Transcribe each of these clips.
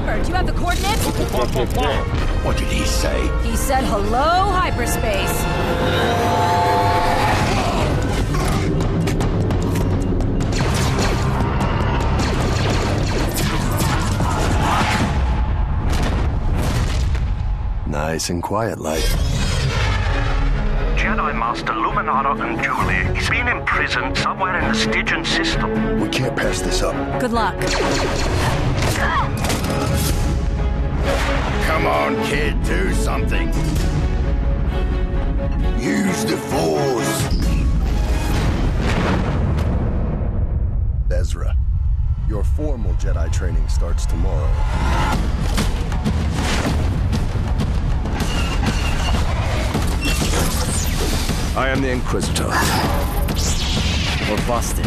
Chopper, do you have the coordinates? What did he say? He said hello, hyperspace. Nice and quiet like. Jedi Master Luminara and Julie is being imprisoned somewhere in the Stygian system. We can't pass this up. Good luck. Come on, kid, do something. Use the Force. Ezra, your formal Jedi training starts tomorrow. I am the Inquisitor. We're busted.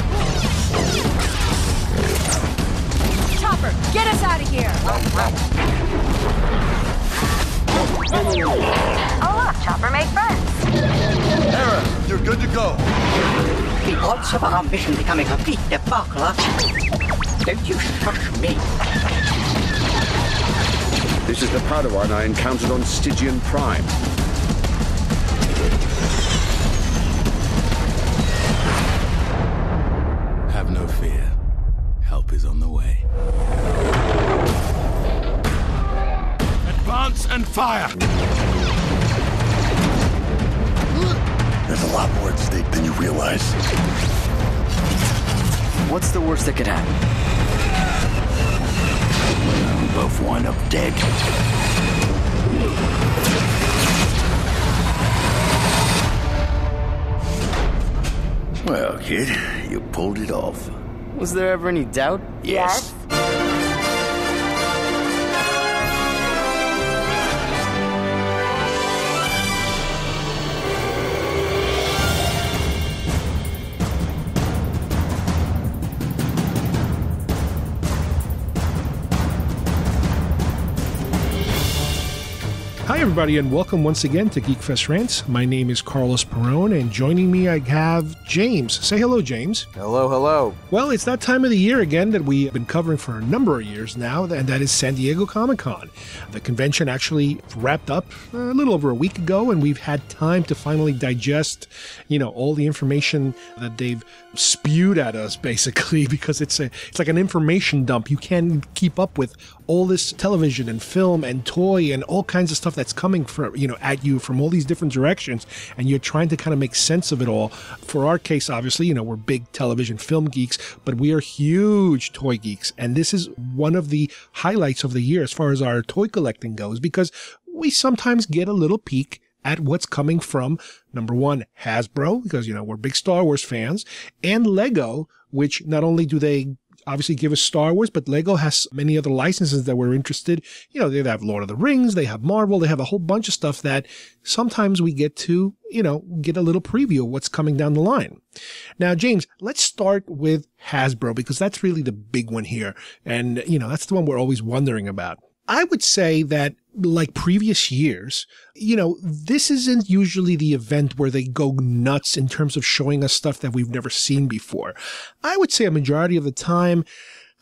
Chopper, get us out of here. Oh, look, Chopper, make friends. Hera, you're good to go. The odds of our mission becoming a complete debacle are... Don't you shush me. This is the Padawan I encountered on Stygian Prime. Have no fear. Help is on the way. Advance and fire! There's a lot more at stake than you realize. What's the worst that could happen? We both wind up dead. Well, kid, you pulled it off. Was there ever any doubt? Yes. Hi, everybody, and welcome once again to GeekFest Rants. My name is Carlos Perone, and joining me I have James. Say hello, James. Hello, hello. Well, it's that time of the year again that we've been covering for a number of years now, and that is San Diego Comic-Con. The convention actually wrapped up a little over a week ago, and we've had time to finally digest, all the information that they've spewed at us, basically, because it's like an information dump. You can't keep up with all this television and film and toy and all kinds of stuff that's coming from, at you from all these different directions, and you're trying to kind of make sense of it all. For our case, obviously, we're big television film geeks, but we are huge toy geeks, and this is one of the highlights of the year as far as our toy collecting goes, because we sometimes get a little peek at what's coming from, number one, Hasbro, because, we're big Star Wars fans, and Lego, which not only do they obviously give us Star Wars, but Lego has many other licenses that we're interested. They have Lord of the Rings, they have Marvel, they have a whole bunch of stuff that sometimes we get to, get a little preview of what's coming down the line. Now, James, let's start with Hasbro, because that's really the big one here. And, that's the one we're always wondering about. I would say that, like previous years, this isn't usually the event where they go nuts in terms of showing us stuff that we've never seen before. I would say a majority of the time,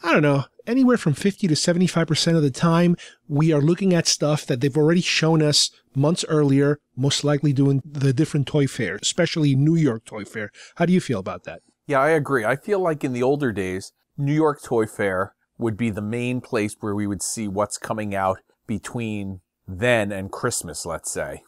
I don't know, anywhere from 50 to 75% of the time, we are looking at stuff that they've already shown us months earlier, most likely doing the different toy fairs, especially New York Toy Fair. How do you feel about that? Yeah, I agree. I feel like in the older days, New York Toy Fair would be the main place where we would see what's coming out between then and Christmas, let's say.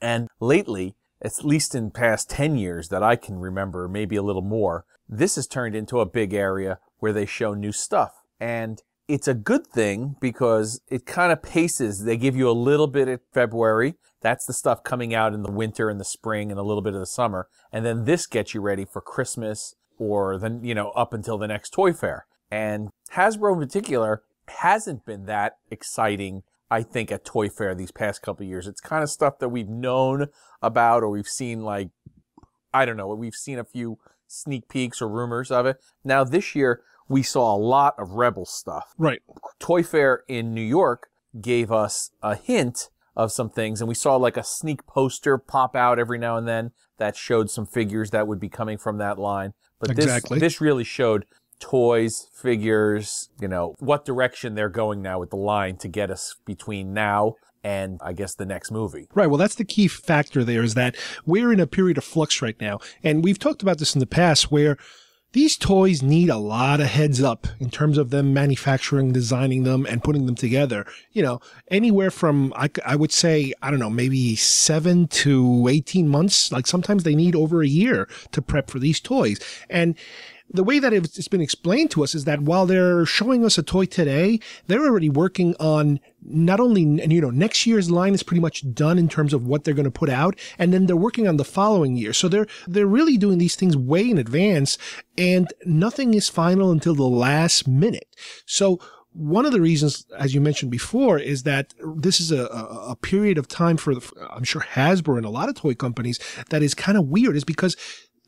And lately, at least in past 10 years that I can remember, maybe a little more, this has turned into a big area where they show new stuff. And it's a good thing because it kind of paces. They give you a little bit in February. That's the stuff coming out in the winter and the spring and a little bit of the summer. And then this gets you ready for Christmas or then, up until the next toy fair. And Hasbro in particular hasn't been that exciting, I think, at Toy Fair these past couple of years. It's kind of stuff that we've known about, or we've seen we've seen a few sneak peeks or rumors of it. Now this year, we saw a lot of Rebel stuff. Right. Toy Fair in New York gave us a hint of some things, and we saw like a sneak poster pop out every now and then that showed some figures that would be coming from that line. But exactly. This really showed toys, figures, what direction they're going now with the line to get us between now and I guess the next movie. Right. Well, that's the key factor there, is that we're in a period of flux right now. And we've talked about this in the past, where these toys need a lot of heads up in terms of them manufacturing, designing them, and putting them together. Anywhere from, I would say, I don't know, maybe 7 to 18 months. Like sometimes they need over a year to prep for these toys. And the way that it's been explained to us is that while they're showing us a toy today, they're already working on not only, next year's line is pretty much done in terms of what they're going to put out, and then they're working on the following year. So they're really doing these things way in advance, and nothing is final until the last minute. So one of the reasons, as you mentioned before, is that this is a period of time for, I'm sure, Hasbro and a lot of toy companies that is kind of weird, is because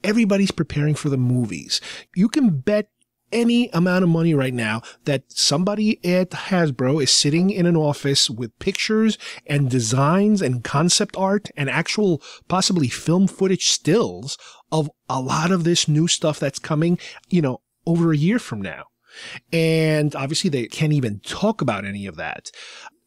everybody's preparing for the movies. You can bet any amount of money right now that somebody at Hasbro is sitting in an office with pictures and designs and concept art and actual possibly film footage stills of a lot of this new stuff that's coming, over a year from now. And obviously they can't even talk about any of that.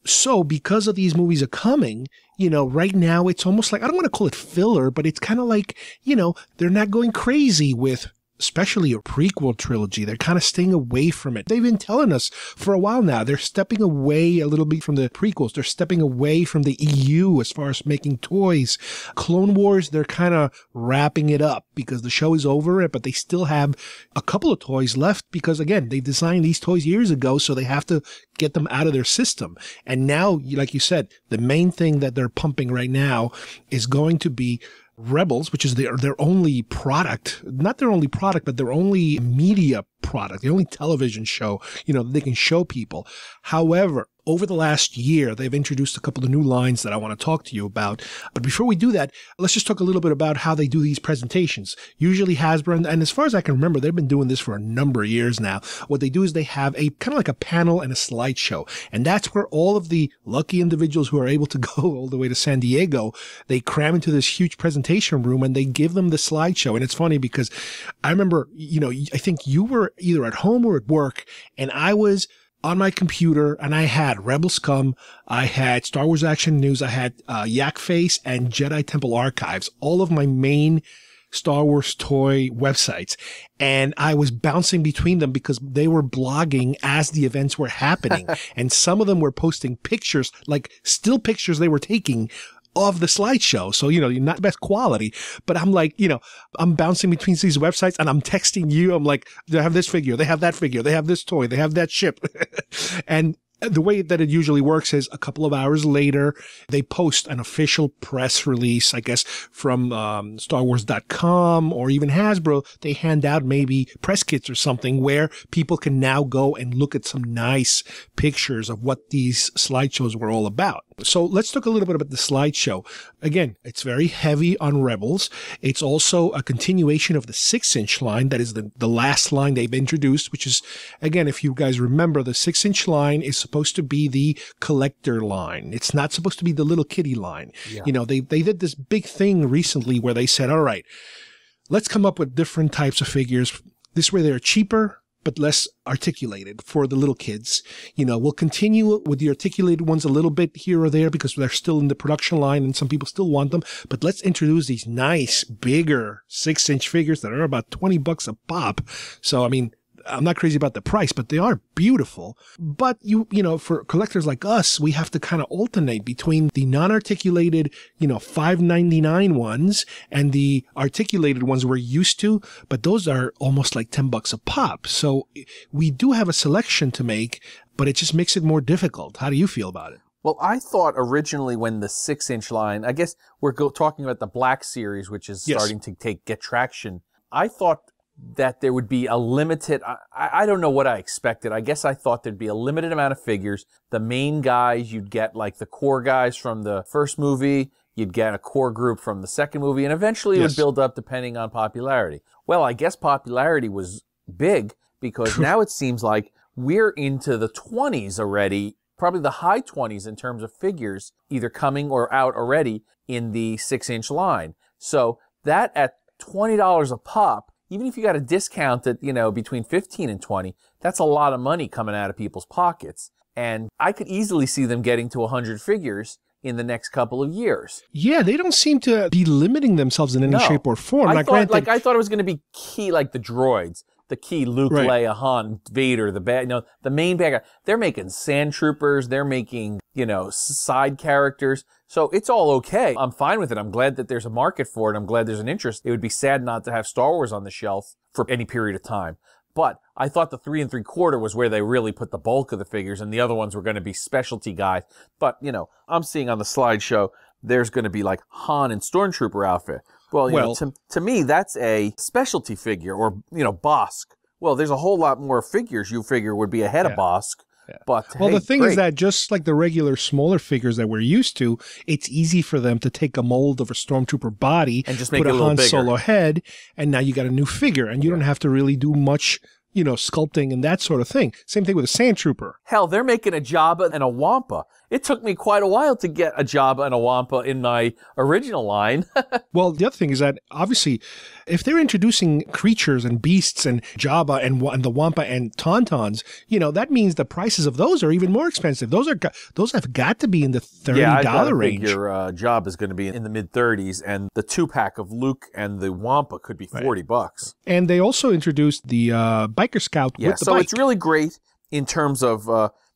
So because of these movies are coming, right now it's almost like, I don't want to call it filler, but it's kind of like, they're not going crazy with especially a prequel trilogy. They're kind of staying away from it. They've been telling us for a while now. They're stepping away a little bit from the prequels. They're stepping away from the EU as far as making toys. Clone Wars, they're kind of wrapping it up because the show is over, but they still have a couple of toys left because, again, they designed these toys years ago, so they have to get them out of their system. And now, like you said, the main thing that they're pumping right now is going to be Rebels, which is their only product, not their only product, but their only media product, the only television show, that they can show people. However, over the last year, they've introduced a couple of new lines that I want to talk to you about. But before we do that, let's just talk a little bit about how they do these presentations. Usually Hasbro, and as far as I can remember, they've been doing this for a number of years now. What they do is they have a kind of like a panel and a slideshow. And that's where all of the lucky individuals who are able to go all the way to San Diego, they cram into this huge presentation room and they give them the slideshow. And it's funny because I remember, I think you were either at home or at work, and I was on my computer, and I had Rebel Scum, I had Star Wars Action News, I had Yak Face and Jedi Temple Archives, all of my main Star Wars toy websites. And I was bouncing between them because they were blogging as the events were happening. And some of them were posting pictures, like still pictures they were taking of the slideshow. So, not the best quality, but I'm like, I'm bouncing between these websites and I'm texting you. I'm like, they have this figure, they have that figure, they have this toy, they have that ship. And the way that it usually works is a couple of hours later, they post an official press release, I guess, from StarWars.com or even Hasbro. They hand out maybe press kits or something where people can now go and look at some nice pictures of what these slideshows were all about. So let's talk a little bit about the slideshow. Again, it's very heavy on Rebels. It's also a continuation of the 6-inch line. That is the last line they've introduced, which is, again, if you guys remember, the 6-inch line is supposed to be the collector line. It's not supposed to be the little kitty line. Yeah. They did this big thing recently where they said, all right, let's come up with different types of figures. This way they're cheaper, but less articulated for the little kids. We'll continue with the articulated ones a little bit here or there because they're still in the production line and some people still want them. But let's introduce these nice, bigger 6-inch figures that are about $20 a pop. So, I'm not crazy about the price, but they are beautiful. But for collectors like us, we have to kind of alternate between the non-articulated, $5.99 ones and the articulated ones we're used to. But those are almost like $10 a pop. So we do have a selection to make, but it just makes it more difficult. How do you feel about it? Well, I thought originally when the 6-inch line, I guess we're talking about the Black Series, which is starting to get traction. I thought that there would be a limited, I don't know what I expected. I guess I thought there'd be a limited amount of figures. The main guys, you'd get like the core guys from the first movie, you'd get a core group from the second movie, and eventually it would build up depending on popularity. Well, I guess popularity was big because now it seems like we're into the 20s already, probably the high 20s in terms of figures, either coming or out already in the 6-inch line. So that at $20 a pop, even if you got a discount at, between 15 and 20, that's a lot of money coming out of people's pockets. And I could easily see them getting to 100 figures in the next couple of years. Yeah, they don't seem to be limiting themselves in any shape or form. I thought it was going to be key, like the droids. The key, Luke, Leia, Han, Vader, the main bad guy. They're making sand troopers. They're making, side characters. So it's all okay. I'm fine with it. I'm glad that there's a market for it. I'm glad there's an interest. It would be sad not to have Star Wars on the shelf for any period of time. But I thought the 3 3/4 was where they really put the bulk of the figures, and the other ones were going to be specialty guys. But, I'm seeing on the slideshow, there's going to be like Han and Stormtrooper outfit. Well, to me, that's a specialty figure, or, Bosk. Well, there's a whole lot more figures you figure would be ahead of Bosk. Yeah. But, the thing is that just like the regular smaller figures that we're used to, it's easy for them to take a mold of a Stormtrooper body and just make put it a Han Solo head, and now you got a new figure, and you don't have to really do much, sculpting and that sort of thing. Same thing with a Sand Trooper. Hell, they're making a Jabba and a Wampa. It took me quite a while to get a Jabba and a Wampa in my original line. Well, the other thing is that, obviously, if they're introducing creatures and beasts and Jabba and the Wampa and Tauntauns, that means the prices of those are even more expensive. Those have got to be in the $30 range. Your Jabba is going to be in the mid-30s, and the 2-pack of Luke and the Wampa could be $40. And they also introduced the Biker Scout with the bike. So it's really great in terms of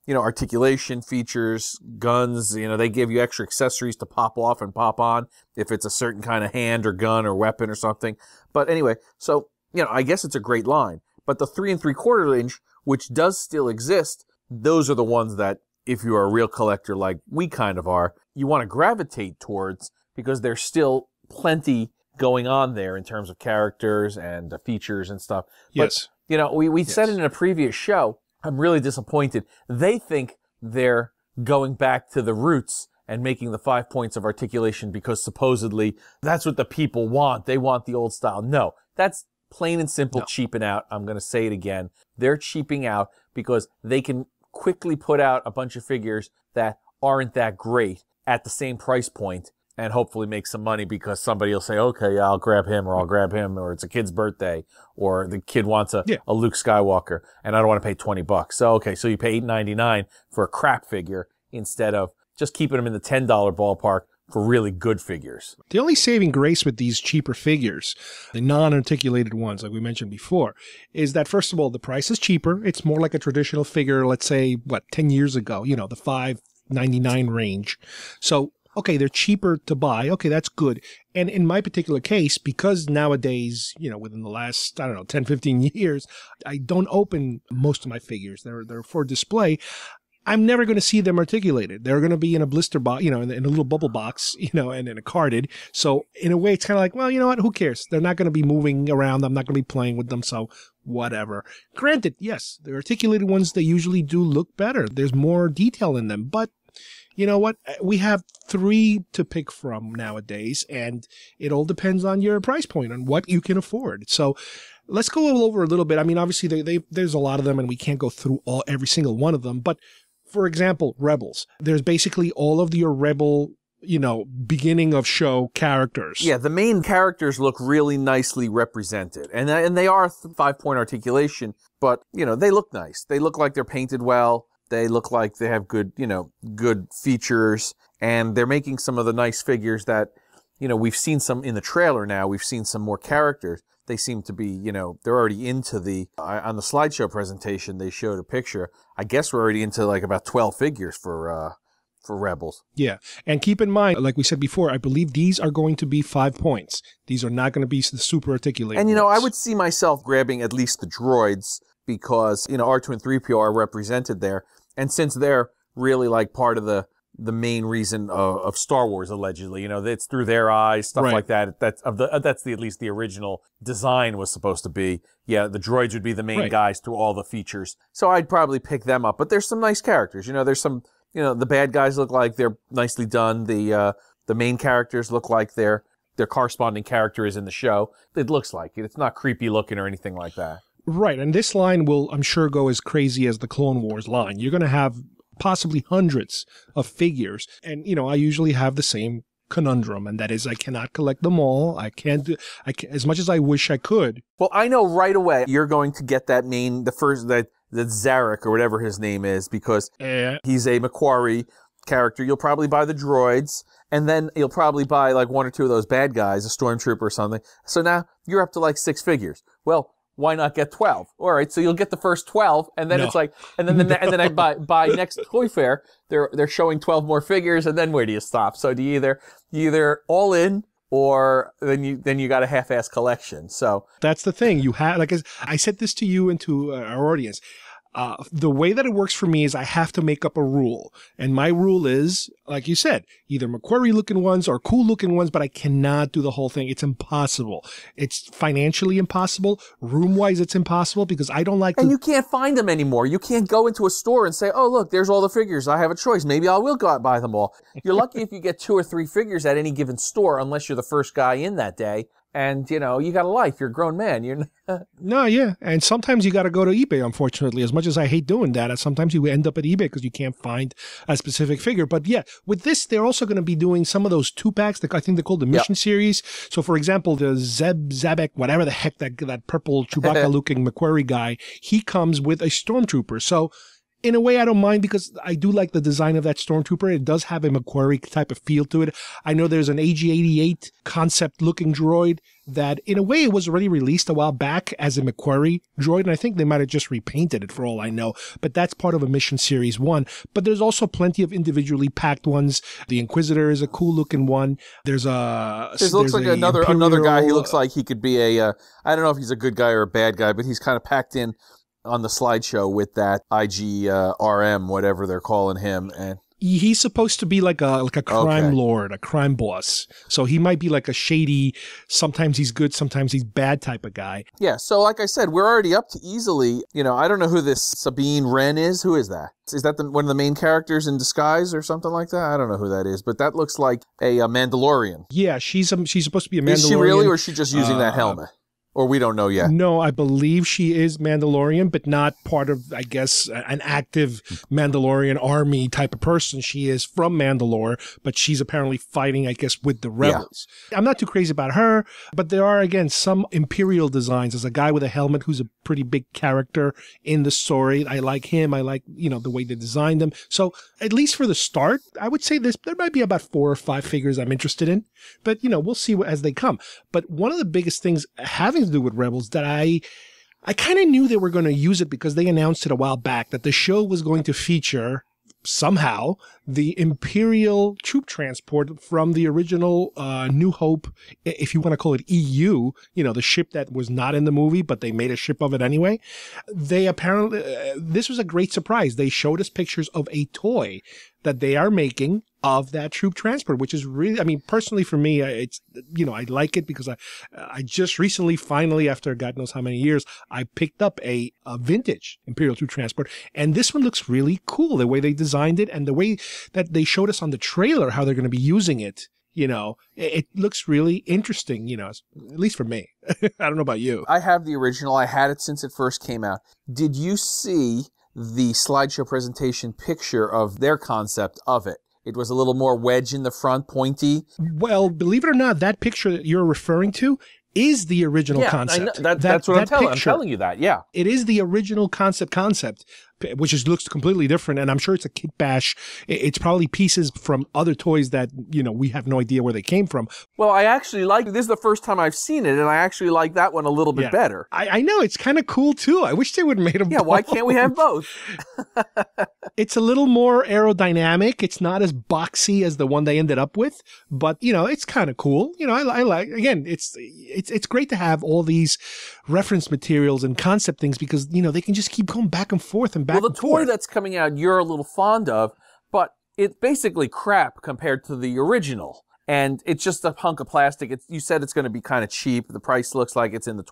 articulation features, guns. They give you extra accessories to pop off and pop on if it's a certain kind of hand or gun or weapon or something. But anyway, so, I guess it's a great line. But the 3 3/4 inch, which does still exist, those are the ones that, if you are a real collector like we kind of are, you want to gravitate towards, because there's still plenty going on there in terms of characters and features and stuff. Yes. But, we said it in a previous show, I'm really disappointed. They think they're going back to the roots and making the 5 points of articulation because supposedly that's what the people want. They want the old style. No, that's plain and simple cheaping out. I'm going to say it again. They're cheaping out because they can quickly put out a bunch of figures that aren't that great at the same price point and hopefully make some money because somebody will say, okay, I'll grab him, or it's a kid's birthday, or the kid wants a Luke Skywalker, and I don't want to pay $20. So, okay, so you pay $8.99 for a crap figure instead of just keeping them in the $10 ballpark for really good figures. The only saving grace with these cheaper figures, the non-articulated ones, like we mentioned before, is that, first of all, the price is cheaper. It's more like a traditional figure, let's say, 10 years ago, the $5.99 range. So, okay, they're cheaper to buy. Okay, that's good. And in my particular case, because nowadays, within the last, 10, 15 years, I don't open most of my figures. They're for display. I'm never going to see them articulated. They're going to be in a blister box, in a little bubble box, and in a carded. So in a way, it's kind of like, well, you know what? Who cares? They're not going to be moving around. I'm not going to be playing with them. So whatever. Granted, yes, the articulated ones, they usually do look better. There's more detail in them, but you know what? We have 3 to pick from nowadays, and it all depends on your price point, on what you can afford. So let's go over a little bit. I mean, obviously, there's a lot of them, and we can't go through every single one of them. But, for example, Rebels. There's basically all of your Rebel, beginning of show characters. Yeah, the main characters look really nicely represented. And they are 5-point articulation, but, they look nice. They look like they're painted well. They look like they have good, good features, and they're making some of the nice figures that, we've seen some in the trailer now. We've seen some more characters. They seem to be, they're already into on the slideshow presentation, they showed a picture. I guess we're already into like about 12 figures for Rebels. Yeah. And keep in mind, like we said before, I believe these are going to be 5 points. These are not going to be the super articulated And, ones. I would see myself grabbing at least the droids because, R2 and 3PO are represented there. And since they're really like part of the main reason of Star Wars, allegedly, it's through their eyes, stuff like that. That's at least the original design was supposed to be. Yeah, the droids would be the main guys through all the features. So I'd probably pick them up. But there's some nice characters. There's some, the bad guys look like they're nicely done. The main characters look like their corresponding character is in the show. It looks like it. It's not creepy looking or anything like that. Right, and this line will, I'm sure, go as crazy as the Clone Wars line. You're going to have possibly hundreds of figures, and, I usually have the same conundrum, and that is I cannot collect them all. I can't do as much as I wish I could. Well, I know right away you're going to get that the Zarek or whatever his name is, because he's a Macquarie character. You'll probably buy the droids, and then you'll probably buy like one or two of those bad guys, a stormtrooper or something. So now you're up to like 6 figures. Well, why not get 12? All right, so you'll get the first 12, and then it's like, and then I buy next Toy Fair, they're showing 12 more figures, and then where do you stop? So do you either all in, or then you got a half-ass collection. So that's the thing. You have, like I said this to you and to our audience. The way that it works for me is I have to make up a rule. And my rule is, like you said, either Macquarie-looking ones or cool-looking ones, but I cannot do the whole thing. It's impossible. It's financially impossible. Room-wise, it's impossible because I don't like And you can't find them anymore. You can't go into a store and say, oh, look, there's all the figures. I have a choice. Maybe I will go out and buy them all. You're lucky if you get 2 or 3 figures at any given store, unless you're the first guy in that day. And, you got a life. You're a grown man. You're No, yeah. And sometimes you got to go to eBay, unfortunately. As much as I hate doing that, sometimes you end up at eBay because you can't find a specific figure. But yeah, with this, they're also going to be doing some of those 2-packs that I think they're called the Mission Series. So, for example, the Zabek, whatever the heck, that purple Chewbacca-looking Macquarie guy, he comes with a Stormtrooper. So, in a way, I don't mind because I do like the design of that Stormtrooper. It does have a Macquarie type of feel to it. I know there's an AG-88 concept-looking droid that, in a way, it was already released a while back as a Macquarie droid, and I think they might have just repainted it for all I know. But that's part of a Mission Series 1. But there's also plenty of individually packed ones. The Inquisitor is a cool-looking one. There's looks like another guy. He looks like he could be I don't know if he's a good guy or a bad guy, but he's kind of packed in on the slideshow with that IGRM, whatever they're calling him, and he's supposed to be like a crime lord, a crime boss. So he might be like a shady, sometimes he's good, sometimes he's bad type of guy. Yeah, so like I said, we're already up to easily, I don't know who this Sabine Wren is. Who is that? Is that one of the main characters in disguise or something like that? I don't know who that is, but that looks like a Mandalorian. Yeah, she's supposed to be a Mandalorian. Is she really, or is she just using that helmet? Or we don't know yet. No, I believe she is Mandalorian, but not part of, I guess, an active Mandalorian army type of person. She is from Mandalore, but she's apparently fighting, I guess, with the rebels. Yeah. I'm not too crazy about her, but there are, again, some Imperial designs. There's a guy with a helmet who's a pretty big character in the story. I like him. I like, the way they designed them. So at least for the start, I would say there might be about 4 or 5 figures I'm interested in, but, we'll see as they come. But one of the biggest things having to do with Rebels that I kind of knew they were going to use it because they announced it a while back that the show was going to feature somehow the Imperial troop transport from the original New Hope, if you want to call it EU, the ship that was not in the movie, but they made a ship of it anyway. They apparently, this was a great surprise. They showed us pictures of a toy that they are making of that troop transport, which is really, personally for me, it's, I like it because I just recently, finally, after God knows how many years, I picked up a vintage Imperial troop transport. And this one looks really cool, the way they designed it and the way that they showed us on the trailer, how they're going to be using it. It looks really interesting, at least for me. I don't know about you. I have the original. I had it since it first came out. Did you see the slideshow presentation picture of their concept of it? It was a little more wedge in the front, pointy. Well, believe it or not, that picture that you're referring to is the original concept. That's what I'm telling you that, yeah. It is the original concept, which looks completely different, and I'm sure it's a kit bash. It's probably pieces from other toys that, we have no idea where they came from. Well, I actually this is the first time I've seen it, and I actually like that one a little bit better. I know, it's kind of cool, too. I wish they would have made them both. Why can't we have both? It's a little more aerodynamic. It's not as boxy as the one they ended up with, but, it's kind of cool. I like, again, it's great to have all these reference materials and concept things because, they can just keep going back and forth and back and forth. Well, the toy that's coming out, you're a little fond of, but it's basically crap compared to the original. And it's just a hunk of plastic. You said it's going to be kind of cheap. The price looks like it's in the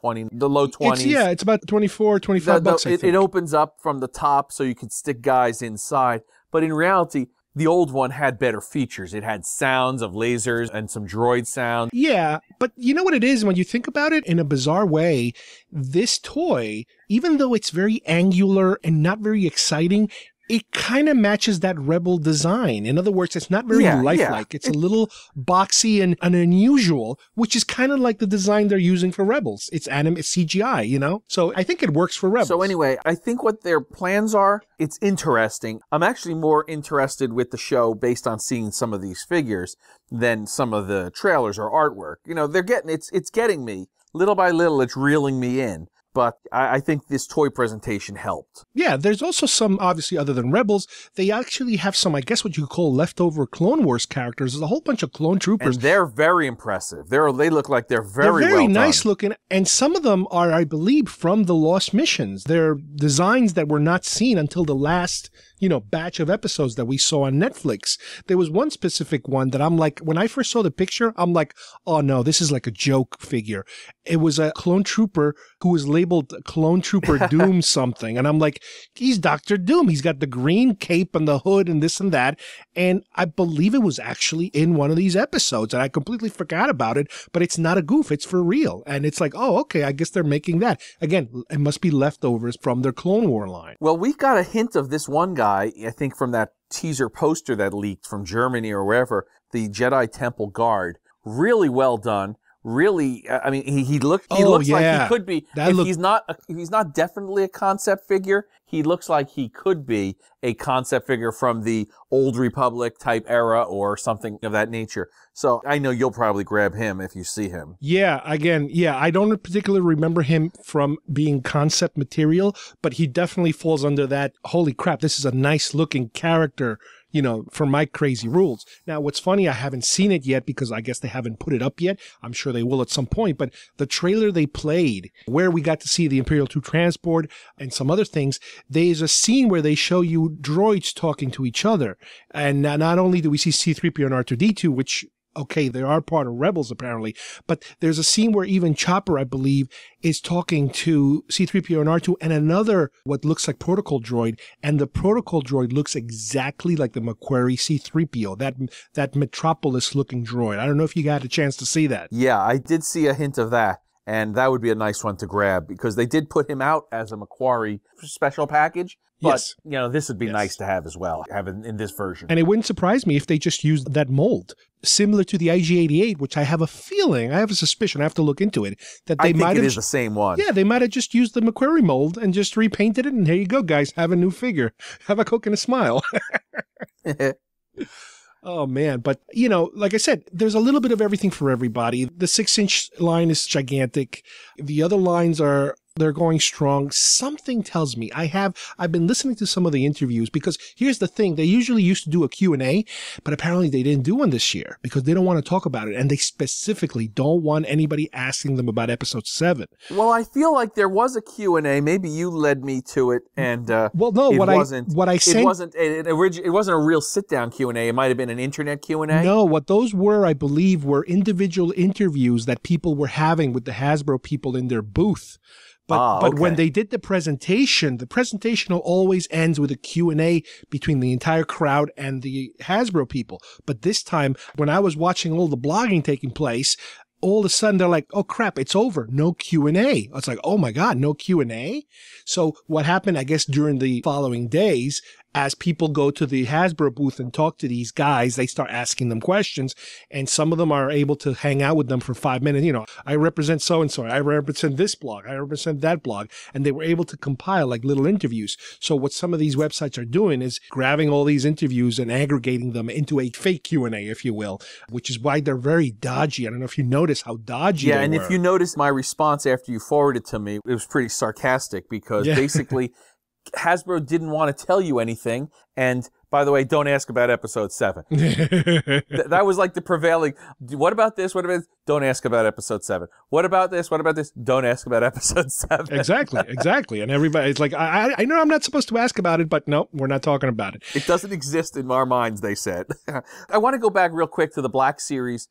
low 20s. It's about 24, 25 bucks, I think. It opens up from the top so you can stick guys inside. But in reality, the old one had better features. It had sounds of lasers and some droid sound. Yeah, but you know what it is? When you think about it in a bizarre way, this toy, even though it's very angular and not very exciting, it kind of matches that Rebel design. In other words, it's not very lifelike. It's a little boxy and unusual, which is kind of like the design they're using for Rebels. It's CGI, you know? So I think it works for Rebels. So anyway, I think what their plans are, it's interesting. I'm actually more interested with the show based on seeing some of these figures than some of the trailers or artwork. You know, it's getting me. Little by little, it's reeling me in. But I think this toy presentation helped. Yeah, there's also some, obviously, other than Rebels, they actually have some, I guess what you could call leftover Clone Wars characters. There's a whole bunch of clone troopers. And they're very impressive. They look like they're very well done. Nice looking, and some of them are, I believe, from the Lost Missions. They're designs that were not seen until the last, batch of episodes that we saw on Netflix. There was one specific one that I'm like, when I first saw the picture, I'm like, oh no, this is like a joke figure. It was a clone trooper who was labeled Clone Trooper Doom something. And I'm like, he's Dr. Doom. He's got the green cape and the hood and this and that. And I believe it was actually in one of these episodes. And I completely forgot about it, but it's not a goof. It's for real. And it's like, oh, okay, I guess they're making that. Again, it must be leftovers from their Clone War line. Well, we got a hint of this one guy, I think from that teaser poster that leaked from Germany or wherever, the Jedi Temple Guard. Really well done. Really, I mean, he looks like he could be. He's not definitely a concept figure. He looks like he could be a concept figure from the Old Republic type era or something of that nature. So I know you'll probably grab him if you see him. Yeah, again, I don't particularly remember him from being concept material, but he definitely falls under that, holy crap, this is a nice looking character, for my crazy rules. Now, what's funny, I haven't seen it yet because I guess they haven't put it up yet. I'm sure they will at some point, but the trailer they played where we got to see the Imperial 2 transport and some other things, there's a scene where they show you droids talking to each other. And not only do we see C-3PO and R2-D2, which, okay, they are part of Rebels apparently, but there's a scene where even Chopper, I believe, is talking to C-3PO and R2 and another, what looks like protocol droid, and the protocol droid looks exactly like the McQuarrie C-3PO, that Metropolis-looking droid. I don't know if you got a chance to see that. Yeah, I did see a hint of that, and that would be a nice one to grab, because they did put him out as a McQuarrie special package. But, this would be nice to have as well, have it in this version. And it wouldn't surprise me if they just used that mold, similar to the IG-88, which I have a feeling, I have a suspicion, I have to look into it, that they might have... I think it is the same one. Yeah, they might have just used the McQuarrie mold and just repainted it, and here you go, guys, have a new figure. Have a Coke and a smile. Oh, man. But, like I said, there's a little bit of everything for everybody. The 6-inch line is gigantic. The other lines they're going strong. Something tells me I've been listening to some of the interviews, because here's the thing. They usually used to do a Q&A, but apparently they didn't do one this year because they don't want to talk about it. And they specifically don't want anybody asking them about episode 7. Well, I feel like there was a Q&A. Maybe you led me to it. And, well, no, it wasn't a real sit down Q&A. It might have been an internet Q&A. No, what those were, I believe, were individual interviews that people were having with the Hasbro people in their booth. But when they did the presentation always ends with a Q&A between the entire crowd and the Hasbro people. But this time, when I was watching all the blogging taking place, all of a sudden they're like, oh crap, it's over. No Q&A. It's like, oh my God, no Q&A? So what happened, I guess, during the following days, as people go to the Hasbro booth and talk to these guys, they start asking them questions, and some of them are able to hang out with them for 5 minutes. I represent so-and-so, I represent this blog, I represent that blog, and they were able to compile like little interviews. So what some of these websites are doing is grabbing all these interviews and aggregating them into a fake Q&A, if you will, which is why they're very dodgy. I don't know if you notice how dodgy they were. Yeah, and if you noticed my response after you forwarded it to me, it was pretty sarcastic, because basically Hasbro didn't want to tell you anything. And by the way, don't ask about episode 7. That was like the prevailing, what about this? What about this? Don't ask about episode 7. What about this? What about this? Don't ask about episode 7. Exactly. And everybody's like, I know I'm not supposed to ask about it, but no, we're not talking about it. It doesn't exist in our minds, they said. I want to go back real quick to the Black Series,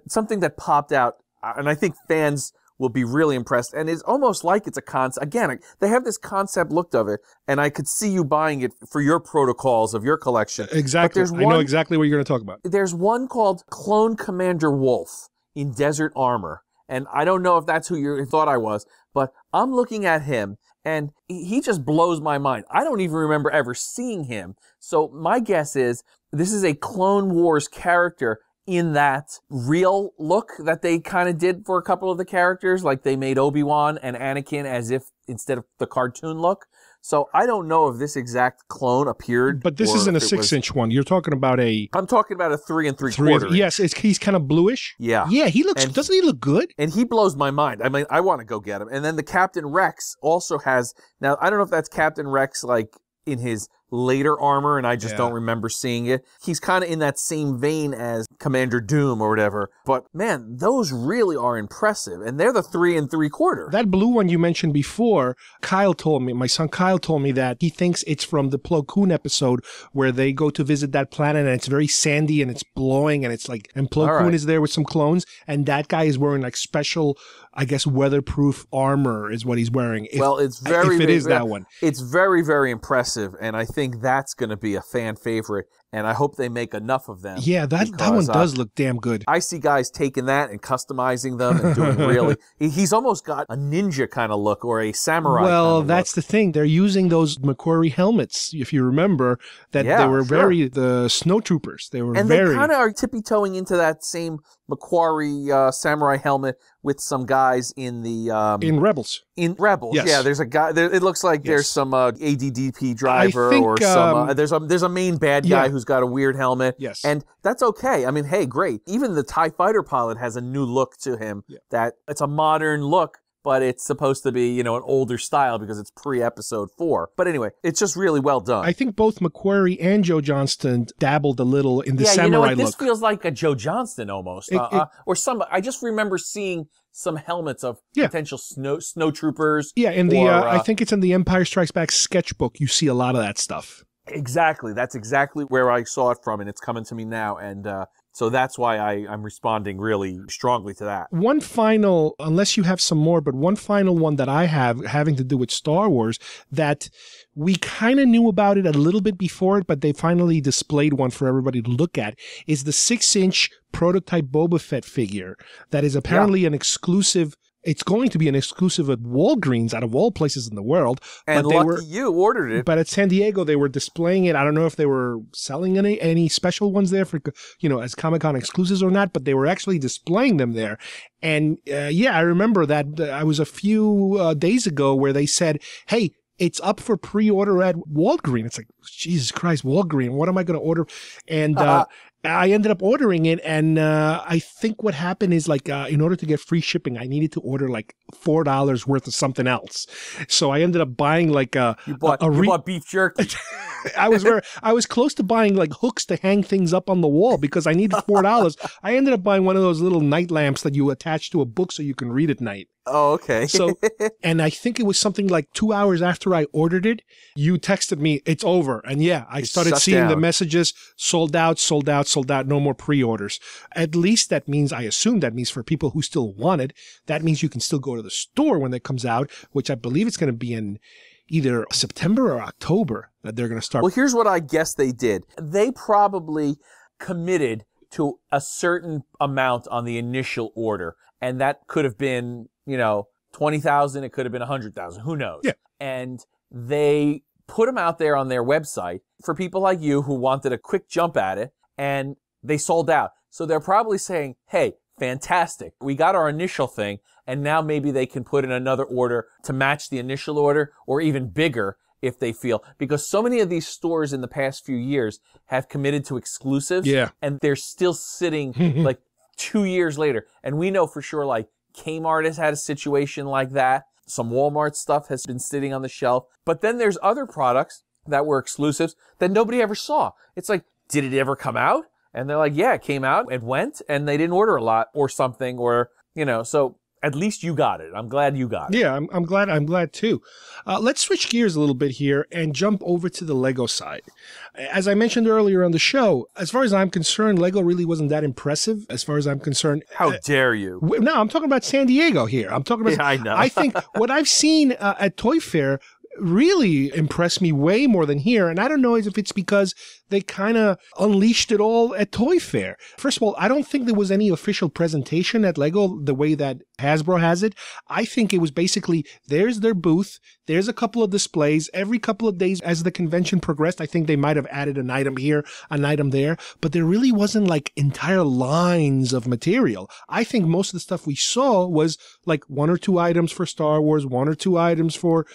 something that popped out, and I think fans will be really impressed, and it's almost like it's a concept. Again, they have this concept look of it, and I could see you buying it for your protocols of your collection. Exactly. I know exactly what you're going to talk about. There's one called Clone Commander Wolf in Desert Armor, and I don't know if that's who you thought I was, but I'm looking at him, and he just blows my mind. I don't even remember ever seeing him. So my guess is this is a Clone Wars character in that real look that they kind of did for a couple of the characters, like they made Obi-Wan and Anakin as if instead of the cartoon look. So I don't know if this exact clone appeared. But this isn't a 6-inch one. You're talking about a... I'm talking about a 3 3/4. Yes, he's kind of bluish. Yeah. Yeah, he looks... Doesn't he look good? And he blows my mind. I mean, I want to go get him. And then the Captain Rex also has... Now, I don't know if that's Captain Rex, like, in his later armor, and I just don't remember seeing it. He's kind of in that same vein as Commander Doom or whatever. But, man, those really are impressive. And they're the 3 3/4. That blue one you mentioned before, my son Kyle told me that he thinks it's from the Plo Koon episode where they go to visit that planet and it's very sandy and it's blowing and it's like, and Plo Koon is there with some clones, and that guy is wearing like special, I guess, weatherproof armor is what he's wearing. That one. It's very, very impressive, and I think that's going to be a fan favorite, and I hope they make enough of them. Yeah, that one does look damn good. I see guys taking that and customizing them and doing really... He's almost got a ninja kind of look or a samurai Well, that's the thing. They're using those Macquarie helmets, if you remember, that they were the snowtroopers. They were and they kind of are tippy-toeing into that same Macquarie samurai helmet with some guys in the... in Rebels. In Rebels, yes. Yeah. There's a guy... it looks like there's some ADDP driver or some... there's a main bad guy who's got a weird helmet. Yes. And that's okay. I mean, hey, great. Even the TIE fighter pilot has a new look to him that it's a modern look, but it's supposed to be, an older style because it's pre-episode 4. But anyway, it's just really well done. I think both Macquarie and Joe Johnston dabbled a little in the samurai look. This feels like a Joe Johnston almost. Or some, I just remember seeing some helmets of potential snowtroopers. Yeah, in the, I think it's in the Empire Strikes Back sketchbook. You see a lot of that stuff. Exactly. That's exactly where I saw it from, and it's coming to me now. And so that's why I'm responding really strongly to that. One final, unless you have some more, but one final one that I have having to do with Star Wars that we kind of knew about it a little bit before it, but they finally displayed one for everybody to look at, is the 6-inch prototype Boba Fett figure that is apparently an exclusive. It's going to be an exclusive at Walgreens, out of all places in the world. And lucky you ordered it. But at San Diego, they were displaying it. I don't know if they were selling any special ones there for, as Comic-Con exclusives or not, but they were actually displaying them there. And I remember that I was a few days ago where they said, hey, it's up for pre-order at Walgreens. It's like, Jesus Christ, Walgreens, what am I going to order? And I ended up ordering it, and I think what happened is, like, in order to get free shipping, I needed to order, like, $4 worth of something else. So I ended up buying, like, You bought beef jerky. I was close to buying, like, hooks to hang things up on the wall because I needed $4. I ended up buying one of those little night lamps that you attach to a book so you can read at night. Oh, okay. So, and I think it was something like 2 hours after I ordered it, you texted me, it's over. And I started seeing the messages, sold out, no more pre-orders. At least I assume that means for people who still want it, that means you can still go to the store when it comes out, which I believe it's going to be in either September or October that they're going to start. Well, here's what I guess they did. They probably committed to a certain amount on the initial order, and that could have been, 20,000. It could have been 100,000. Who knows? Yeah. And they put them out there on their website for people like you who wanted a quick jump at it, and they sold out. So they're probably saying, hey, fantastic. We got our initial thing, and now maybe they can put in another order to match the initial order or even bigger if they feel. Because so many of these stores in the past few years have committed to exclusives, and they're still sitting like 2 years later. And we know for sure, like, Kmart has had a situation like that. Some Walmart stuff has been sitting on the shelf. But then there's other products that were exclusives that nobody ever saw. It's like, did it ever come out? And they're like, yeah, it came out, it went, and they didn't order a lot or something, or, so at least you got it. I'm glad you got it. Yeah, I'm glad too. Let's switch gears a little bit here and jump over to the Lego side. As I mentioned earlier on the show, as far as I'm concerned, Lego really wasn't that impressive as far as I'm concerned. How dare you? No, I'm talking about San Diego here. I'm talking about, I know. I think what I've seen at Toy Fair really impressed me way more than here. And I don't know if it's because they kind of unleashed it all at Toy Fair. First of all, I don't think there was any official presentation at Lego the way that Hasbro has it. I think it was basically, there's their booth, there's a couple of displays. Every couple of days as the convention progressed, I think they might have added an item here, an item there, but there really wasn't like entire lines of material. I think most of the stuff we saw was like 1 or 2 items for Star Wars, 1 or 2 items for,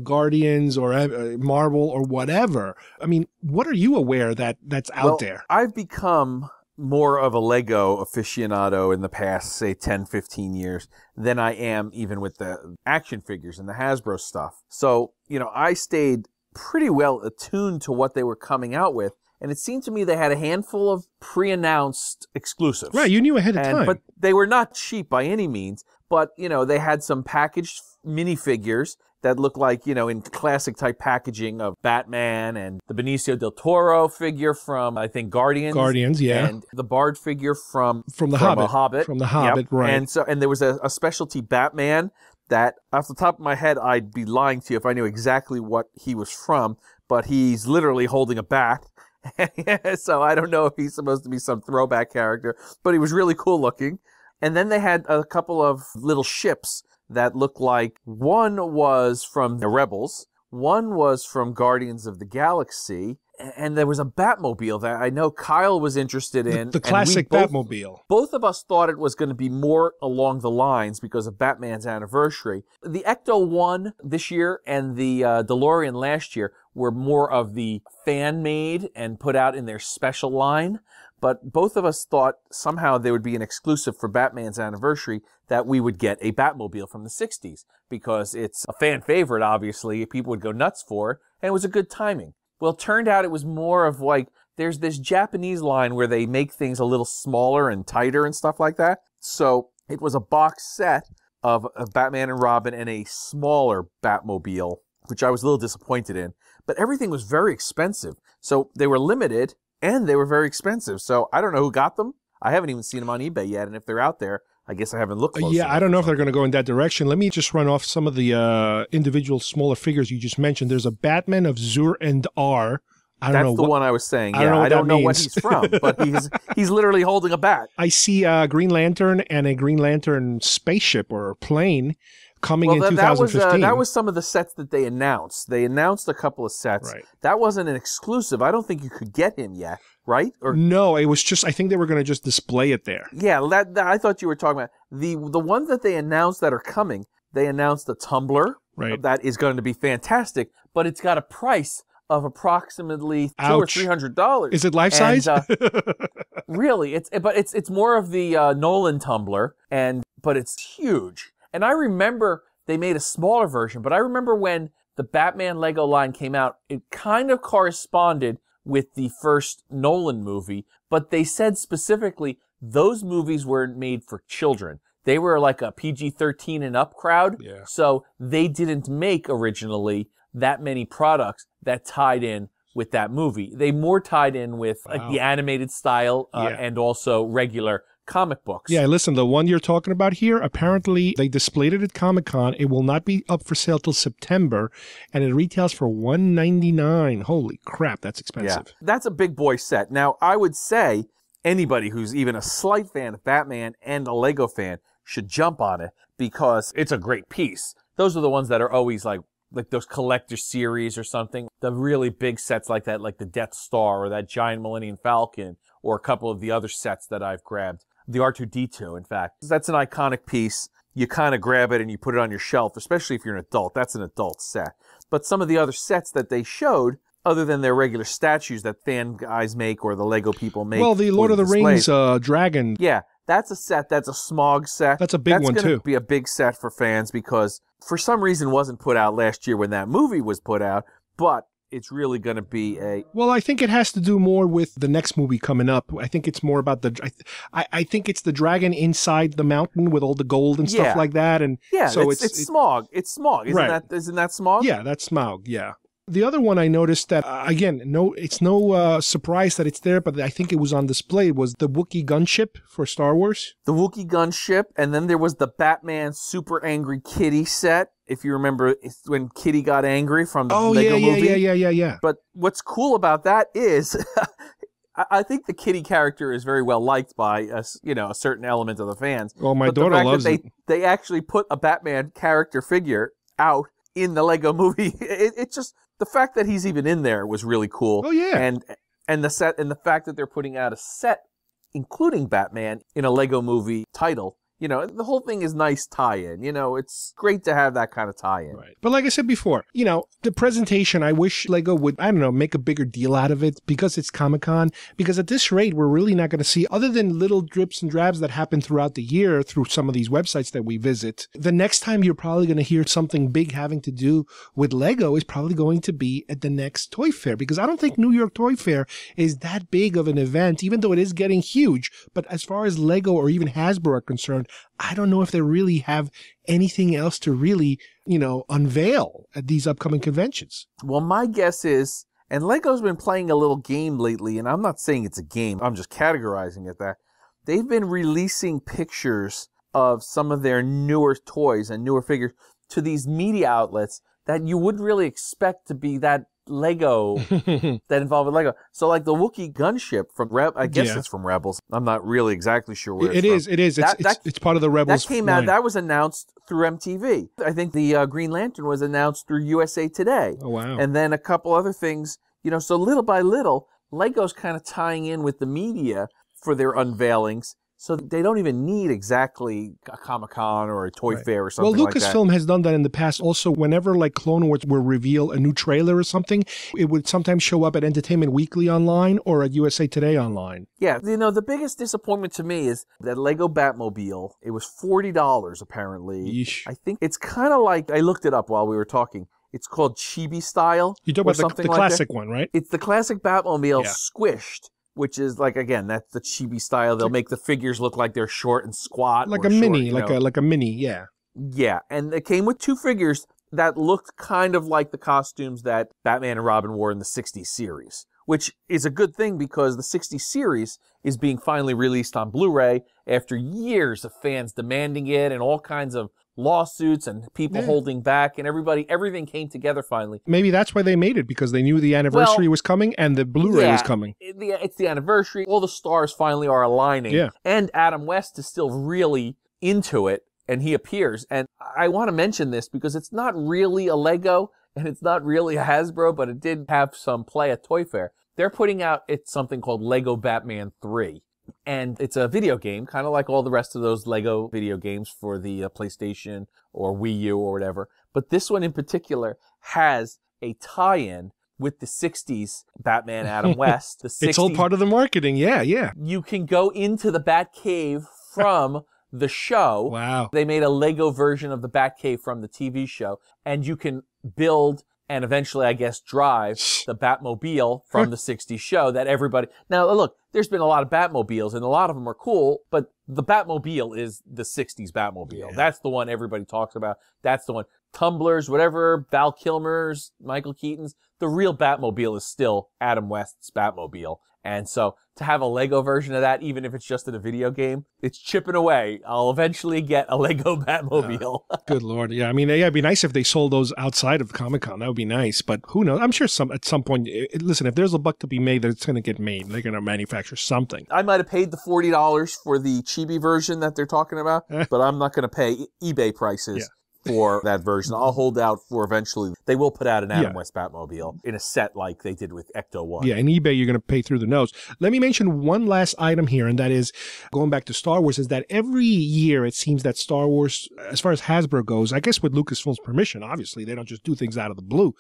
Guardians or Marvel or whatever. I mean, what are you aware that's out there? I've become more of a Lego aficionado in the past, say, 10, 15 years than I am even with the action figures and the Hasbro stuff. So, I stayed pretty well attuned to what they were coming out with. And it seemed to me they had a handful of pre-announced exclusives. Right, you knew ahead of time. But they were not cheap by any means. But, they had some packaged minifigures that looked like, in classic type packaging of Batman and the Benicio del Toro figure from, I think, Guardians. Guardians, yeah. And the Bard figure from the Hobbit. From The Hobbit, yep. right. And there was a specialty Batman that, off the top of my head, I'd be lying to you if I knew exactly what he was from, but he's literally holding a bat. So I don't know if he's supposed to be some throwback character, but he was really cool looking. And then they had a couple of little ships that looked like one was from the Rebels, one was from Guardians of the Galaxy, and there was a Batmobile that I know Kyle was interested in. The classic Batmobile. Both of us thought it was going to be more along the lines because of Batman's anniversary. The Ecto-1 this year and the DeLorean last year were more of the fan-made and put out in their special line. But both of us thought somehow there would be an exclusive for Batman's anniversary that we would get a Batmobile from the 60s because it's a fan favorite, obviously. People would go nuts for it, and it was a good timing. Well, it turned out it was more of like, there's this Japanese line where they make things a little smaller and tighter and stuff like that. So it was a box set of Batman and Robin and a smaller Batmobile, which I was a little disappointed in. But everything was very expensive. So they were limited. And they were very expensive, so I don't know who got them. I haven't even seen them on eBay yet, and if they're out there, I guess I haven't looked close enough. I don't know if they're going to go in that direction. Let me just run off some of the individual smaller figures you just mentioned. There's a Batman of Zur-En-Arrh. That's the one I was saying. I don't know what he's from, but he's literally holding a bat. I see a Green Lantern and a Green Lantern spaceship or plane coming in 2015. That was some of the sets that they announced. They announced a couple of sets. Right. That wasn't an exclusive. I don't think you could get him yet, right? Or no, it was just, I think they were going to just display it there. Yeah, that I thought you were talking about. The ones that they announced that are coming, they announced a tumbler. Right. That is going to be fantastic, but it's got a price of approximately $200 or $300. Is it life size? Really, it's more of the Nolan tumbler, but it's huge. And I remember they made a smaller version, but I remember when the Batman Lego line came out, it kind of corresponded with the first Nolan movie, but they said specifically those movies weren't made for children. They were like a PG-13 and up crowd, so they didn't make originally that many products that tied in with that movie. They more tied in with like the animated style and also regular comic books. Yeah, listen, the one you're talking about here, apparently they displayed it at Comic-Con. It will not be up for sale till September, and it retails for $199. Holy crap, that's expensive. Yeah, that's a big boy set. Now, I would say anybody who's even a slight fan of Batman and a Lego fan should jump on it because it's a great piece. Those are the ones that are always like those collector series or something. The really big sets like that, like the Death Star or that giant Millennium Falcon or a couple of the other sets that I've grabbed. The R2-D2, in fact. That's an iconic piece. You kind of grab it and you put it on your shelf, especially if you're an adult. That's an adult set. But some of the other sets that they showed, other than their regular statues that fan guys make or the Lego people make. Well, the Lord of the Rings dragon. Yeah, that's a set. That's a Smog set. That's a big one, too. That's going to be a big set for fans because for some reason wasn't put out last year when that movie was put out, but it's really going to be a... Well, I think it has to do more with the next movie coming up. I think it's more about the... I think it's the dragon inside the mountain with all the gold and stuff like that. And yeah, so it's Smog. It's Smog. Isn't that Smog? Yeah, that's Smog, yeah. The other one I noticed that, again, it's no surprise that it's there, but I think it was on display, was the Wookiee gunship for Star Wars. The Wookiee gunship, and then there was the Batman Super Angry Kitty set. If you remember when Kitty got angry from the Lego movie. Yeah. But what's cool about that is I think the Kitty character is very well liked by a certain element of the fans. Well, my daughter loves it. They actually put a Batman character figure out in the Lego movie. It's just the fact that he's even in there was really cool. Oh yeah. And the set and the fact that they're putting out a set including Batman in a Lego movie title. The whole thing is nice tie-in. It's great to have that kind of tie-in. Right. But like I said before, the presentation, I wish Lego would, make a bigger deal out of it because it's Comic-Con. Because at this rate, we're really not going to see, other than little drips and drabs that happen throughout the year through some of these websites that we visit, the next time you're probably going to hear something big having to do with Lego is probably going to be at the next Toy Fair. Because I don't think New York Toy Fair is that big of an event, even though it is getting huge. But as far as Lego or even Hasbro are concerned, I don't know if they really have anything else to really, unveil at these upcoming conventions. Well, my guess is, and Lego's been playing a little game lately, and I'm not saying it's a game, I'm just categorizing it that. They've been releasing pictures of some of their newer toys and newer figures to these media outlets that you wouldn't really expect to be that Lego, that involve with Lego. So like the Wookiee gunship from I guess it's from Rebels. I'm not really exactly sure where it is. It is. It's part of the Rebels. That came out. That was announced through MTV. I think the Green Lantern was announced through USA Today. Oh wow! And then a couple other things. So little by little, Lego's kind of tying in with the media for their unveilings. So they don't even need exactly a Comic-Con or a Toy Fair or something like that. Well, Lucasfilm has done that in the past. Also, whenever like Clone Wars will reveal a new trailer or something, it would sometimes show up at Entertainment Weekly online or at USA Today online. Yeah, the biggest disappointment to me is that Lego Batmobile. It was $40 apparently. Yeesh. I think it's kind of like, I looked it up while we were talking. It's called Chibi style. You're talking about the classic one, right? It's the classic Batmobile squished. Which is like, again, that's the chibi style. They'll make the figures look like they're short and squat. Like a mini, like a mini, yeah. Yeah, and it came with two figures that looked kind of like the costumes that Batman and Robin wore in the 60s series, which is a good thing because the 60s series is being finally released on Blu-ray after years of fans demanding it and all kinds of lawsuits and people holding back and everything came together finally. Maybe that's why they made it, because they knew the anniversary was coming and the Blu-ray was coming. It's the anniversary. All the stars finally are aligning. Yeah. And Adam West is still really into it, and he appears. And I want to mention this because it's not really a Lego and it's not really a Hasbro, but it did have some play at Toy Fair. They're putting out something called Lego Batman 3. And it's a video game, kind of like all the rest of those Lego video games for the PlayStation or Wii U or whatever. But this one in particular has a tie-in with the 60s Batman Adam West. The 60s, it's all part of the marketing, yeah. You can go into the Batcave from the show. Wow. They made a Lego version of the Batcave from the TV show. And you can build and eventually, I guess, drive the Batmobile from the 60s show that everybody... Now, look, there's been a lot of Batmobiles, and a lot of them are cool, but the Batmobile is the 60s Batmobile. Yeah. That's the one everybody talks about. That's the one. Tumblers, whatever, Val Kilmer's, Michael Keaton's, the real Batmobile is still Adam West's Batmobile. And so to have a Lego version of that, even if it's just in a video game, it's chipping away. I'll eventually get a Lego Batmobile. Good Lord. Yeah, I mean, it'd be nice if they sold those outside of Comic-Con. That would be nice. But who knows? I'm sure at some point, listen, if there's a buck to be made, it's going to get made. They're going to manufacture something. I might have paid the $40 for the chibi version that they're talking about, but I'm not going to pay eBay prices. For that version. I'll hold out for eventually. They will put out an Adam West Batmobile in a set like they did with Ecto-1. Yeah, in eBay, you're going to pay through the nose. Let me mention one last item here, and that is, going back to Star Wars, is that every year it seems that Star Wars, as far as Hasbro goes, I guess with Lucasfilm's permission, obviously, they don't just do things out of the blue.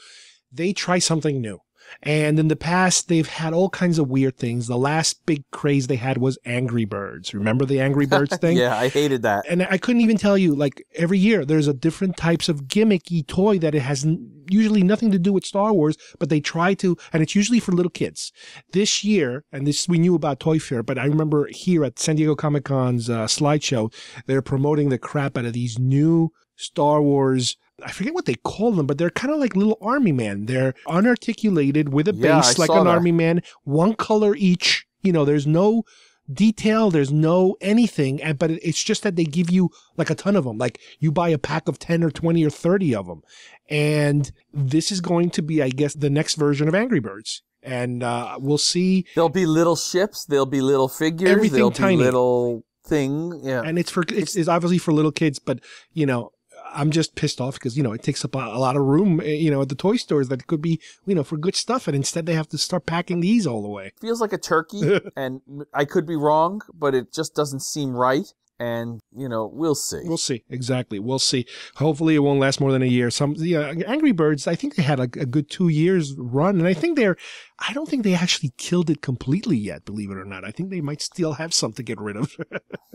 They try something new. And in the past, they've had all kinds of weird things. The last big craze they had was Angry Birds. Remember the Angry Birds thing? Yeah, I hated that. And I couldn't even tell you, like, every year there's a different types of gimmicky toy that it has usually nothing to do with Star Wars, but they try to, and it's usually for little kids. This year, and this we knew about Toy Fair, but I remember here at San Diego Comic-Con's slideshow, they're promoting the crap out of these new Star Wars I forget what they call them, but they're kind of like little army men. They're unarticulated with a base like an army man, one color each. There's no detail, there's no anything, but it's just that they give you like a ton of them. Like you buy a pack of 10 or 20 or 30 of them. And this is going to be, I guess, the next version of Angry Birds. And we'll see. There'll be little ships. There'll be little figures. Everything there'll tiny. Be little thing. Yeah. And it's obviously for little kids, but I'm just pissed off because it takes up a lot of room. At the toy stores that could be for good stuff, and instead they have to start packing these all the way. Feels like a turkey, and I could be wrong, but it just doesn't seem right. And, we'll see. We'll see. Exactly. We'll see. Hopefully it won't last more than a year. Angry Birds, I think they had a good 2 years run. And I don't think they actually killed it completely yet, believe it or not. I think they might still have some to get rid of.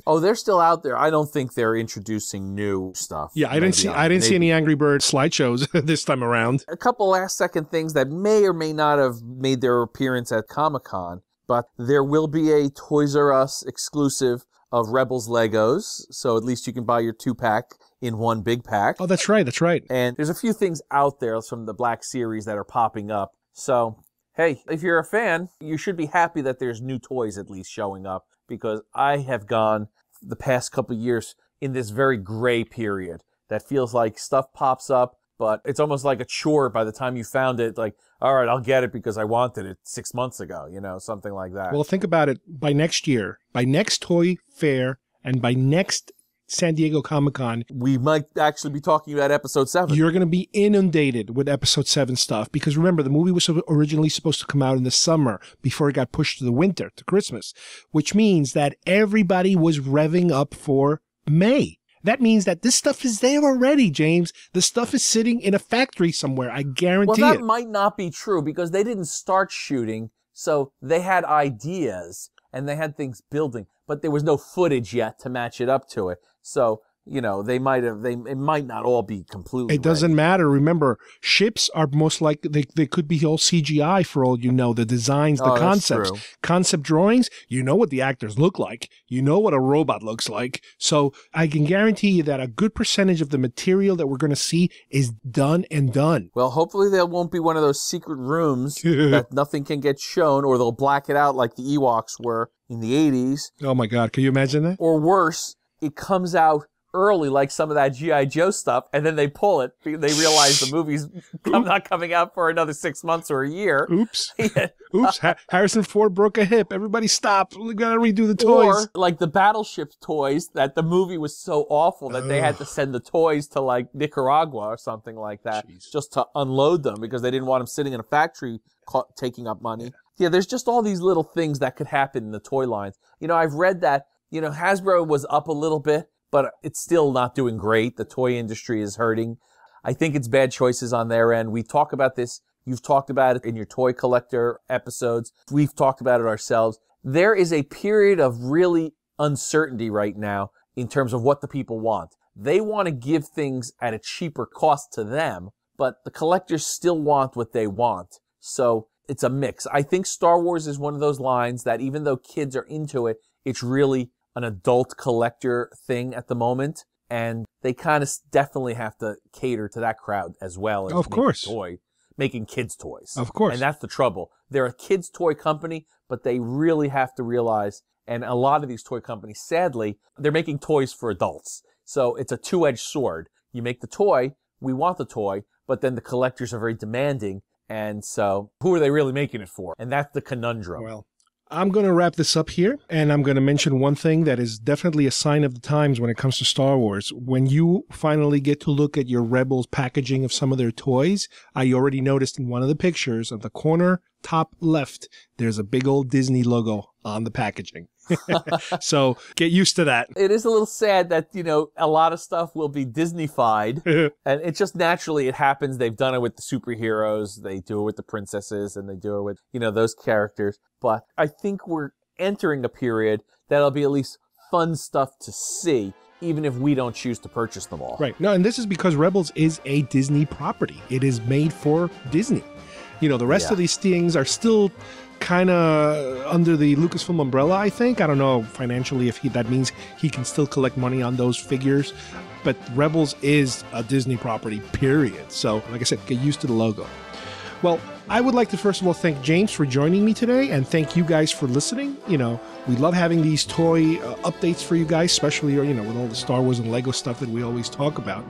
Oh, they're still out there. I don't think they're introducing new stuff. Yeah, I didn't see any Angry Bird slideshows this time around. A couple last second things that may or may not have made their appearance at Comic-Con, but there will be a Toys R Us exclusive of Rebels Legos, so at least you can buy your 2-pack in one big pack. Oh, that's right, that's right. And there's a few things out there from the Black Series that are popping up. So, hey, if you're a fan, you should be happy that there's new toys at least showing up, because I have gone the past couple of years in this very gray period that feels like stuff pops up, but it's almost like a chore by the time you found it, like, all right, I'll get it because I wanted it 6 months ago, something like that. Well, think about it. By next year, by next Toy Fair, and by next San Diego Comic-Con, we might actually be talking about Episode 7. You're going to be inundated with Episode 7 stuff, because remember, the movie was originally supposed to come out in the summer before it got pushed to the winter, to Christmas, which means that everybody was revving up for May. That means that this stuff is there already, James. The stuff is sitting in a factory somewhere. I guarantee it. Well, that might not be true because they didn't start shooting, so they had ideas and they had things building, but there was no footage yet to match it up to it. So, it might not all be completely It doesn't matter. Remember, ships are most likely, they could be all CGI for all you know, the designs, the concepts. Concept drawings, you know what the actors look like. You know what a robot looks like. So I can guarantee you that a good percentage of the material that we're going to see is done and done. Well, hopefully there won't be one of those secret rooms that nothing can get shown, or they'll black it out like the Ewoks were in the 80s. Oh my God, can you imagine that? Or worse, it comes out early, like some of that G.I. Joe stuff, and then they pull it. They realize the movie's not coming out for another 6 months or a year. Oops. Oops. Harrison Ford broke a hip. Everybody stop. We gotta redo the toys. Or like the Battleship toys, that the movie was so awful that they had to send the toys to like Nicaragua or something like that just to unload them because they didn't want them sitting in a factory taking up money. Yeah, there's just all these little things that could happen in the toy lines. I've read that, Hasbro was up a little bit, but it's still not doing great. The toy industry is hurting. I think it's bad choices on their end. We talk about this. You've talked about it in your toy collector episodes. We've talked about it ourselves. There is a period of really uncertainty right now in terms of what the people want. They want to give things at a cheaper cost to them, but the collectors still want what they want. So it's a mix. I think Star Wars is one of those lines that even though kids are into it, it's really an adult collector thing at the moment, and they kind of definitely have to cater to that crowd as well as making kids toys. Of course. And that's the trouble. They're a kids toy company, but they really have to realize, and a lot of these toy companies, sadly, they're making toys for adults. So it's a two-edged sword. You make the toy, we want the toy, but then the collectors are very demanding, and so who are they really making it for? And that's the conundrum. Well, I'm going to wrap this up here, and I'm going to mention one thing that is definitely a sign of the times when it comes to Star Wars. When you finally get to look at your Rebels packaging of some of their toys, I already noticed in one of the pictures on the corner top left, there's a big old Disney logo on the packaging. So get used to that. It is a little sad that, a lot of stuff will be Disney-fied, and it just naturally, it happens. They've done it with the superheroes, they do it with the princesses, and they do it with, those characters. But I think we're entering a period that'll be at least fun stuff to see, even if we don't choose to purchase them all. Right. No, and this is because Rebels is a Disney property. It is made for Disney. The rest of these things are still kind of under the Lucasfilm umbrella, I think. I don't know financially if that means he can still collect money on those figures. but Rebels is a Disney property, period. So, like I said, get used to the logo. Well, I would like to first of all thank James for joining me today, and thank you guys for listening. You know, we love having these toy updates for you guys, especially, you know, with all the Star Wars and Lego stuff that we always talk about.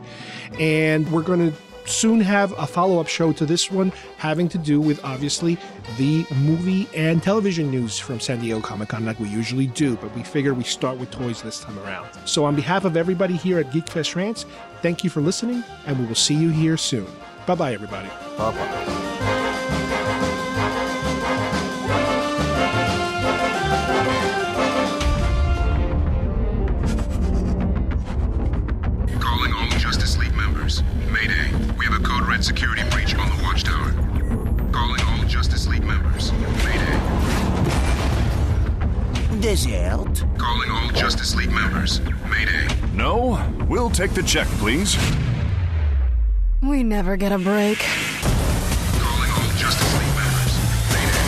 And we're going to soon have a follow-up show to this one having to do with, obviously, the movie and television news from San Diego Comic-Con like we usually do, but we figure we start with toys this time around. So on behalf of everybody here at GeekFest Rants, thank you for listening, and we will see you here soon. Bye-bye, everybody. Bye-bye. Mayday. We have a code red security breach on the watchtower. Calling all Justice League members. Mayday. Desert. Calling all Justice League members. Mayday. No, we'll take the check, please. We never get a break. Calling all Justice League members. Mayday.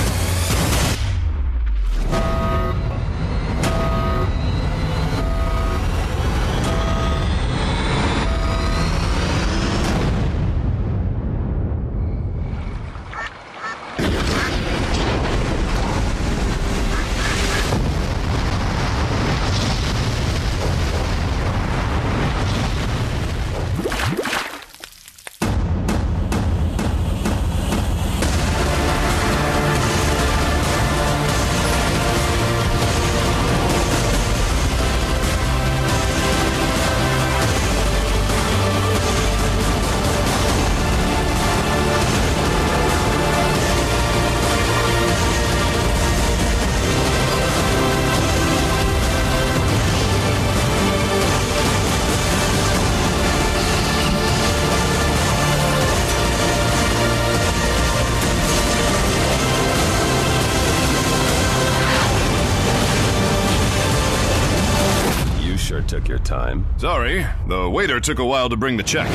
Took your time. Sorry, the waiter took a while to bring the check.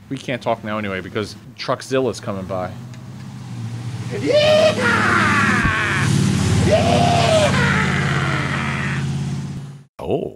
We can't talk now anyway because Truckzilla's coming by. Oh.